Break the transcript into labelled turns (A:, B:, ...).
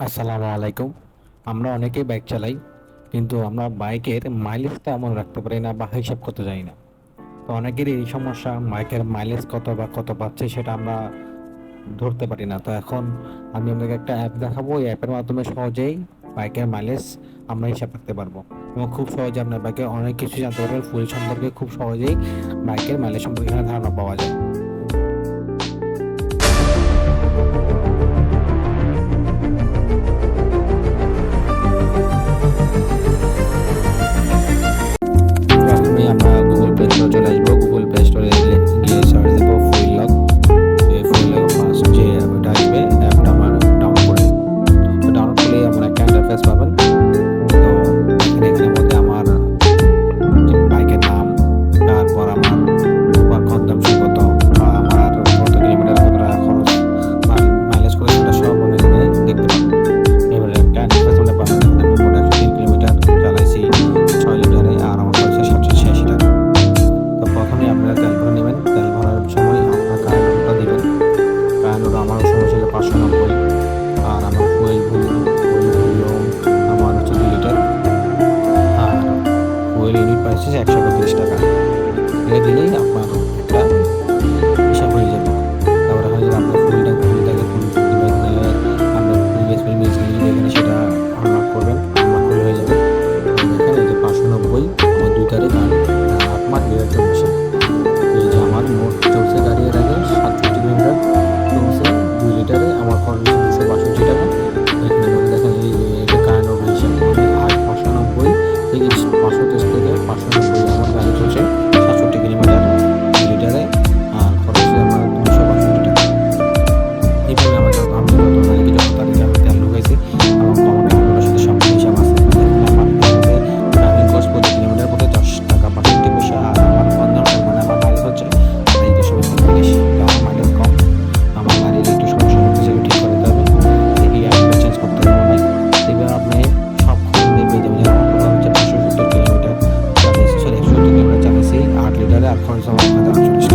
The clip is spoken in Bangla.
A: আসসালামু আলাইকুম। আমরা অনেকেই বাইক চালাই, কিন্তু আমরা বাইকের মাইলেজটা এমন রাখতে পারি না বা হিসাব করতে জানি না। তো অনেকেরই এই সমস্যা, বাইকের মাইলেজ কত বা কত পাচ্ছে সেটা আমরা ধরতে পারি না। তো এখন আমি আপনাকে একটা অ্যাপ দেখাবো। এই অ্যাপের মাধ্যমে সহজেই বাইকের মাইলেজ আমরা হিসাব রাখতে পারবো এবং খুব সহজে আপনার বাইকে অনেক কিছু জানতে পারবেন। ফুল সম্পর্কে খুব সহজেই বাইকের মাইলেজ সম্পর্কে এখানে ধারণা পাওয়া যায়। প্রথমে আমরা গুগল প্লে স্টোরে চলে আসবো। গুগল প্লে স্টোরে গিয়ে সার্চ দেবো ফুয়েল লগ। এই ফুয়েল লগ ফার্স্ট যে ওটা আসবে, অ্যাপটা আমার ডাউনলোড করে নিই। তো ডাউনলোড করলেই আপনার একটা ইন্টারফেস পাবেন। তো এখানের মধ্যে আমার বাইকের নাম, তারপর আমার কনজাম্পশন কত, বা আমার কত কিলোমিটার কতটা খরচ, মাইলেজ করে সেটা সব অনেক দেখতে পাবেন। এবারে একটা ইন্টারফেস আমরা পাবেন। এখানে আমি মোট 103 কিলোমিটার চালাইছি 6 লিটারে, আর আমার খরচ 786 টাকা। তো প্রথমে আপনারা তেল ভরে নেবেন। তেল ভরার সময় আপনার কারেন্টটা দিবেন। কারেন্টটা আমার সময় ছিল 590, আর আমার ফুয়েল হলো আমার হচ্ছে 2 লিটার, আর ফুয়েল ইউনিট প্রাইস হচ্ছে 135 টাকা। এটা দিলেই আপনার একটা হিসাব হয়ে যাবে। তারপরে হয় যে আপনার ফুলটাকে ফুল দিবেন, নাহলে আপনার প্রিভিয়াস এখানে সেটা আনলক করবেন। আনলক করলে হয়ে যাবে। এখানে যে 590 আমার 2 লিটারে গান 8 মাস চলছে। এই যে আমার মোট চলছে গাড়ি এর আগে 67 কিলোমিটার চলছে 2 লিটারে, আমার খরচ হচ্ছে 262 টাকা। এখানে মধ্যে দেখেন এই এটা কারেন্ট ওভার হিসাব, মানে 590 থেকে 530 থেকে 590 আমার গাড়ি চলছে 67 কিলোমিটার 2 লিটারে, আর খরচ আমার 262 টাকা। এইভাবে আমার আমি যত তারিখে যত তারিখে আমি তেল ঢুকাইছি এবং আমার এগুলোর সাথে সব হিসাব আছে। দেখেন আমার ড্রাইভিং কস্ট প্রতি কিলোমিটার প্রতি 10 টাকা 65 পয়সা, আর আমার কনজাম্পশন মানে আমার মাইলেজ হচ্ছে 28.43। তো আমার মাইলেজ কম, আমার গাড়ির একটু সমস্যা হচ্ছে, সেগুলো ঠিক করে দিতে হবে। দেখি অ্যাপটা চেঞ্জ করতে হবে অনেক। এবার আপনি সব খরচ দিয়ে পেয়ে যাবেন। আমার টোটাল হচ্ছে 570 কিলোমিটার চালিয়েছি, 170 কিলোমিটার চালিয়েছি 8 লিটারে, আর খরচ আমার 1,048